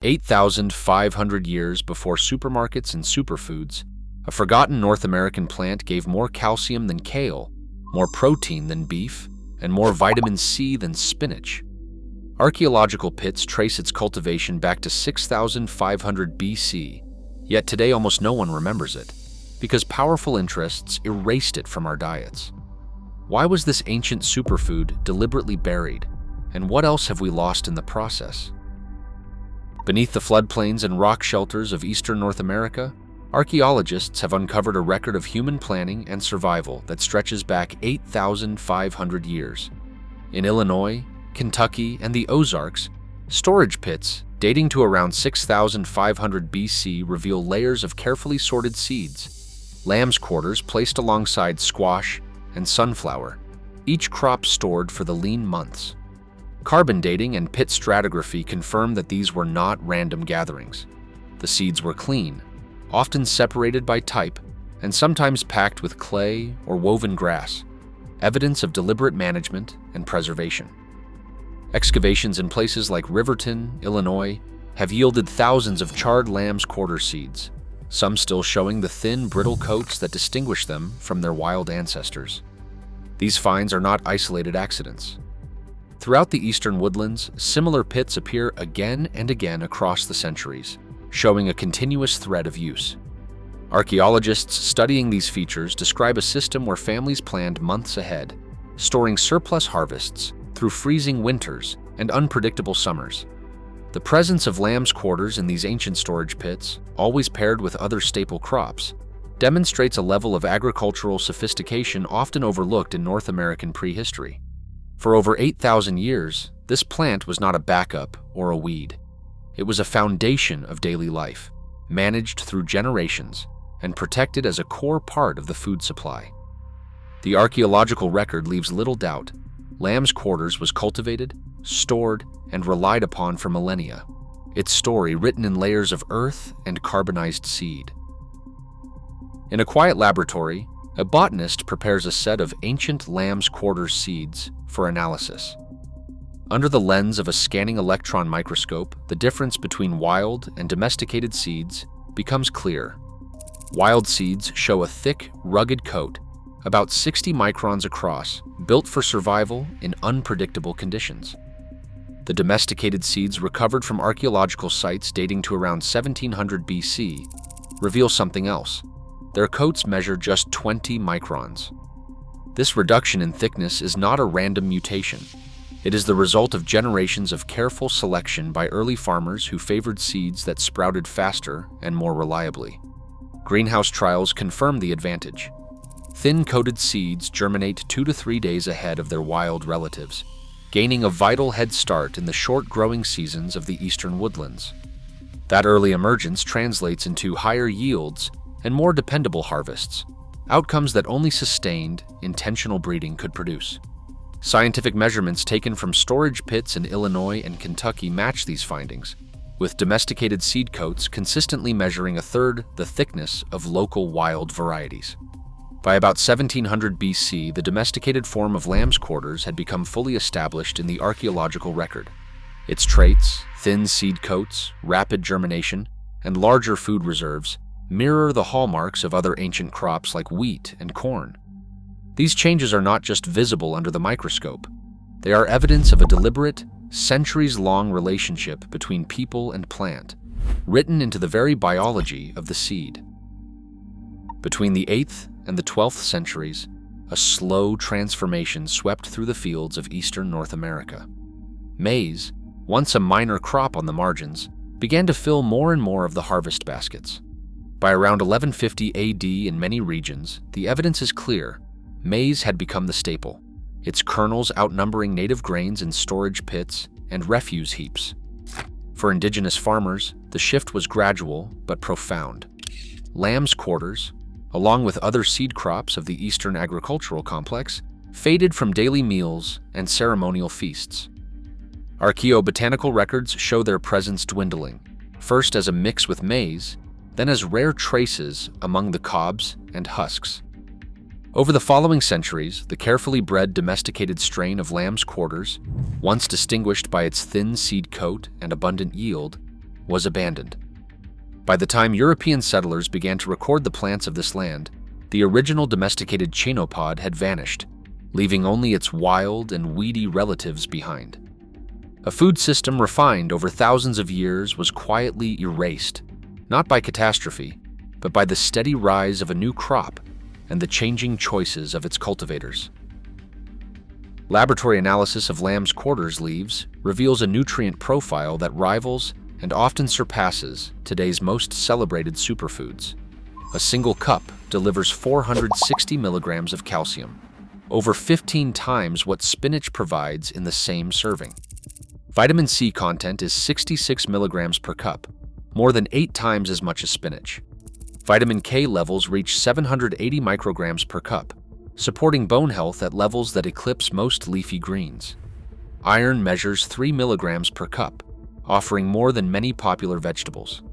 8,500 years before supermarkets and superfoods, a forgotten North American plant gave more calcium than kale, more protein than beef, and more vitamin C than spinach. Archaeological pits trace its cultivation back to 6,500 BC, yet today almost no one remembers it, because powerful interests erased it from our diets. Why was this ancient superfood deliberately buried, and what else have we lost in the process? Beneath the floodplains and rock shelters of eastern North America, archaeologists have uncovered a record of human planning and survival that stretches back 8,500 years. In Illinois, Kentucky, and the Ozarks, storage pits dating to around 6,500 BC reveal layers of carefully sorted seeds, lamb's quarters placed alongside squash and sunflower, each crop stored for the lean months. Carbon dating and pit stratigraphy confirm that these were not random gatherings. The seeds were clean, often separated by type, and sometimes packed with clay or woven grass, evidence of deliberate management and preservation. Excavations in places like Riverton, Illinois, have yielded thousands of charred lamb's quarter seeds, some still showing the thin, brittle coats that distinguish them from their wild ancestors. These finds are not isolated accidents. Throughout the eastern woodlands, similar pits appear again and again across the centuries, showing a continuous thread of use. Archaeologists studying these features describe a system where families planned months ahead, storing surplus harvests through freezing winters and unpredictable summers. The presence of lamb's quarters in these ancient storage pits, always paired with other staple crops, demonstrates a level of agricultural sophistication often overlooked in North American prehistory. For over 8,000 years, this plant was not a backup or a weed. It was a foundation of daily life, managed through generations and protected as a core part of the food supply. The archaeological record leaves little doubt. Lamb's quarters was cultivated, stored, and relied upon for millennia, its story written in layers of earth and carbonized seed. In a quiet laboratory, a botanist prepares a set of ancient lamb's quarters seeds for analysis. Under the lens of a scanning electron microscope, the difference between wild and domesticated seeds becomes clear. Wild seeds show a thick, rugged coat, about 60 microns across, built for survival in unpredictable conditions. The domesticated seeds recovered from archaeological sites dating to around 1700 BC reveal something else. Their coats measure just 20 microns. This reduction in thickness is not a random mutation. It is the result of generations of careful selection by early farmers who favored seeds that sprouted faster and more reliably. Greenhouse trials confirm the advantage. Thin-coated seeds germinate 2 to 3 days ahead of their wild relatives, gaining a vital head start in the short growing seasons of the eastern woodlands. That early emergence translates into higher yields and more dependable harvests, outcomes that only sustained, intentional breeding could produce. Scientific measurements taken from storage pits in Illinois and Kentucky match these findings, with domesticated seed coats consistently measuring a third the thickness of local wild varieties. By about 1700 BC, the domesticated form of lamb's quarters had become fully established in the archaeological record. Its traits, thin seed coats, rapid germination, and larger food reserves, mirror the hallmarks of other ancient crops like wheat and corn. These changes are not just visible under the microscope. They are evidence of a deliberate, centuries-long relationship between people and plant, written into the very biology of the seed. Between the 8th and the 12th centuries, a slow transformation swept through the fields of eastern North America. Maize, once a minor crop on the margins, began to fill more and more of the harvest baskets. By around 1150 AD in many regions, the evidence is clear. Maize had become the staple, its kernels outnumbering native grains in storage pits and refuse heaps. For indigenous farmers, the shift was gradual but profound. Lamb's quarters, along with other seed crops of the Eastern agricultural complex, faded from daily meals and ceremonial feasts. Archaeobotanical records show their presence dwindling, first as a mix with maize, then as rare traces among the cobs and husks. Over the following centuries, the carefully bred domesticated strain of lamb's quarters, once distinguished by its thin seed coat and abundant yield, was abandoned. By the time European settlers began to record the plants of this land, the original domesticated chenopod had vanished, leaving only its wild and weedy relatives behind. A food system refined over thousands of years was quietly erased, not by catastrophe, but by the steady rise of a new crop and the changing choices of its cultivators. Laboratory analysis of lamb's quarters leaves reveals a nutrient profile that rivals and often surpasses today's most celebrated superfoods. A single cup delivers 460 milligrams of calcium, over 15 times what spinach provides in the same serving. Vitamin C content is 66 milligrams per cup, more than 8 times as much as spinach. Vitamin K levels reach 780 micrograms per cup, supporting bone health at levels that eclipse most leafy greens. Iron measures 3 milligrams per cup, offering more than many popular vegetables.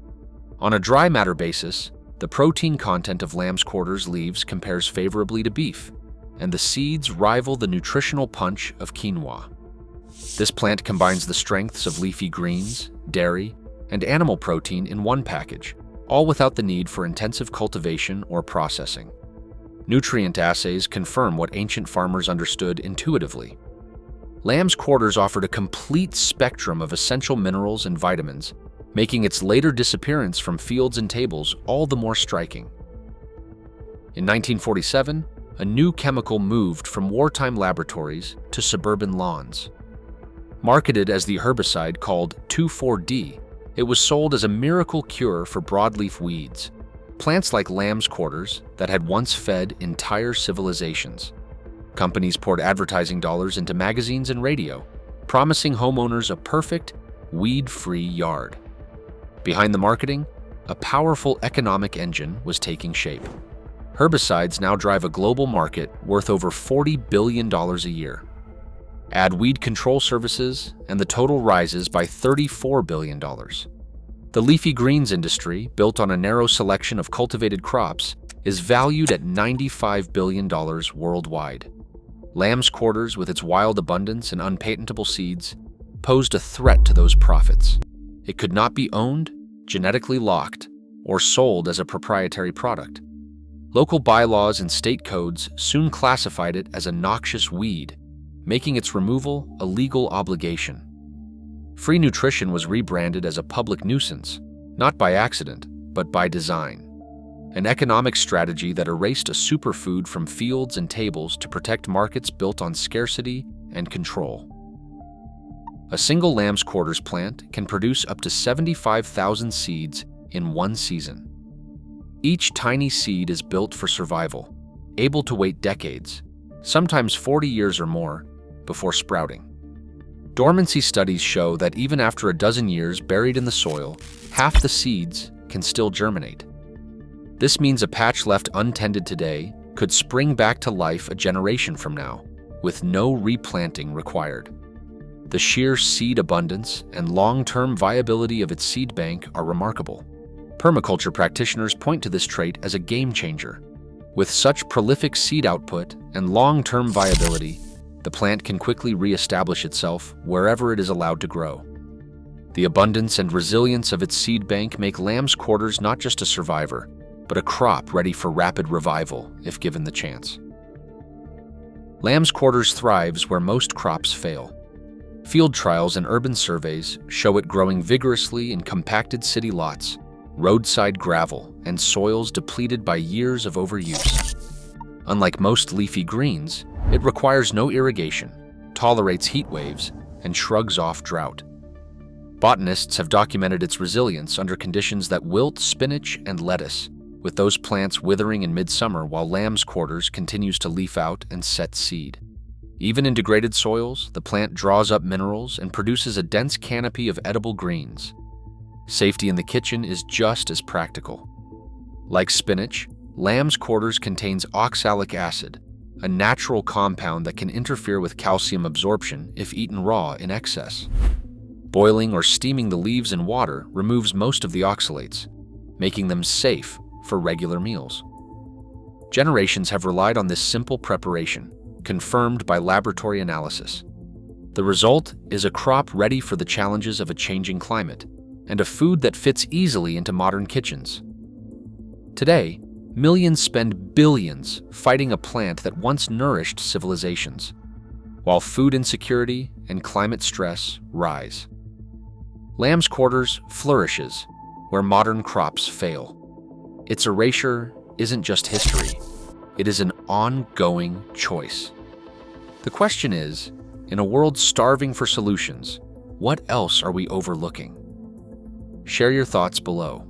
On a dry matter basis, the protein content of lamb's quarters leaves compares favorably to beef, and the seeds rival the nutritional punch of quinoa. This plant combines the strengths of leafy greens, dairy, and animal protein in one package, all without the need for intensive cultivation or processing. Nutrient assays confirm what ancient farmers understood intuitively. Lamb's quarters offered a complete spectrum of essential minerals and vitamins, making its later disappearance from fields and tables all the more striking. In 1947, a new chemical moved from wartime laboratories to suburban lawns. Marketed as the herbicide called 2,4-D, it was sold as a miracle cure for broadleaf weeds, plants like lamb's quarters that had once fed entire civilizations. Companies poured advertising dollars into magazines and radio, promising homeowners a perfect, weed-free yard. Behind the marketing, a powerful economic engine was taking shape. Herbicides now drive a global market worth over $40 billion a year. Add weed control services, and the total rises by $34 billion. The leafy greens industry, built on a narrow selection of cultivated crops, is valued at $95 billion worldwide. Lamb's quarters, with its wild abundance and unpatentable seeds, posed a threat to those profits. It could not be owned, genetically locked, or sold as a proprietary product. Local bylaws and state codes soon classified it as a noxious weed, making its removal a legal obligation. Free nutrition was rebranded as a public nuisance, not by accident, but by design. An economic strategy that erased a superfood from fields and tables to protect markets built on scarcity and control. A single lamb's quarters plant can produce up to 75,000 seeds in one season. Each tiny seed is built for survival, able to wait decades, sometimes 40 years or more, before sprouting. Dormancy studies show that even after a dozen years buried in the soil, half the seeds can still germinate. This means a patch left untended today could spring back to life a generation from now, with no replanting required. The sheer seed abundance and long-term viability of its seed bank are remarkable. Permaculture practitioners point to this trait as a game changer. With such prolific seed output and long-term viability, the plant can quickly re-establish itself wherever it is allowed to grow. The abundance and resilience of its seed bank make lamb's quarters not just a survivor, but a crop ready for rapid revival if given the chance. Lamb's quarters thrives where most crops fail. Field trials and urban surveys show it growing vigorously in compacted city lots, roadside gravel, and soils depleted by years of overuse. Unlike most leafy greens, it requires no irrigation, tolerates heat waves, and shrugs off drought. Botanists have documented its resilience under conditions that wilt spinach and lettuce, with those plants withering in midsummer while lamb's quarters continues to leaf out and set seed. Even in degraded soils, the plant draws up minerals and produces a dense canopy of edible greens. Safety in the kitchen is just as practical. Like spinach, lamb's quarters contains oxalic acid, a natural compound that can interfere with calcium absorption if eaten raw in excess. Boiling or steaming the leaves in water removes most of the oxalates, making them safe for regular meals. Generations have relied on this simple preparation, confirmed by laboratory analysis. The result is a crop ready for the challenges of a changing climate and a food that fits easily into modern kitchens. Today, millions spend billions fighting a plant that once nourished civilizations, while food insecurity and climate stress rise. Lamb's quarters flourishes where modern crops fail. Its erasure isn't just history, it is an ongoing choice. The question is, in a world starving for solutions, what else are we overlooking? Share your thoughts below.